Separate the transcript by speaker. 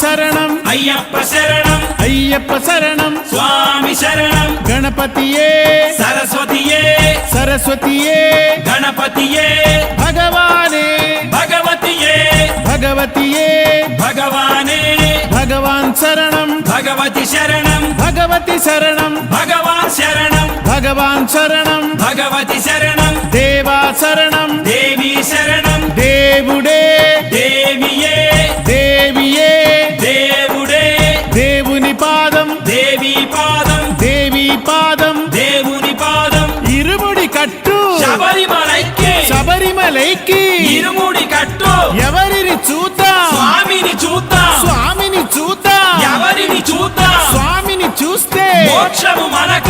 Speaker 1: శరణం
Speaker 2: అయ్యప్ప శరణం
Speaker 1: అయ్యప్ప శరణం
Speaker 2: స్వామి శరణం
Speaker 1: గణపతియే
Speaker 2: సరస్వతియే
Speaker 1: సరస్వతియే
Speaker 2: గణపతియే
Speaker 1: భగవానే
Speaker 2: భగవతియే
Speaker 1: భగవతియే
Speaker 2: భగవానే
Speaker 1: భగవాన్ శరణం
Speaker 2: భగవతి శరణం
Speaker 1: భగవతి శరణం
Speaker 2: భగవాన్ శరణం
Speaker 1: భగవాన్ శరణం
Speaker 2: భగవతి శరణం
Speaker 1: దేవా శరణం
Speaker 2: దేవి శరణం
Speaker 1: దేవుడే
Speaker 2: దేవియే
Speaker 1: దేవియే
Speaker 2: దేవుడే
Speaker 1: దేవుని పాదం
Speaker 2: దేవి పాదం
Speaker 1: దేవి పాదం
Speaker 2: దేవుని పాదం
Speaker 1: ఇరుముడి కట్టు
Speaker 2: శబరిమలైకి
Speaker 1: శబరిమలైకి
Speaker 2: ఇరుముడి కట్టు
Speaker 1: ఎవరిని చూద్దాం
Speaker 2: స్వామిని చూద్దాం
Speaker 1: స్వామిని చూద్దాం
Speaker 2: ఎవరిని చూద్దాం
Speaker 1: స్వామిని చూస్తే
Speaker 2: మోక్షము మనకు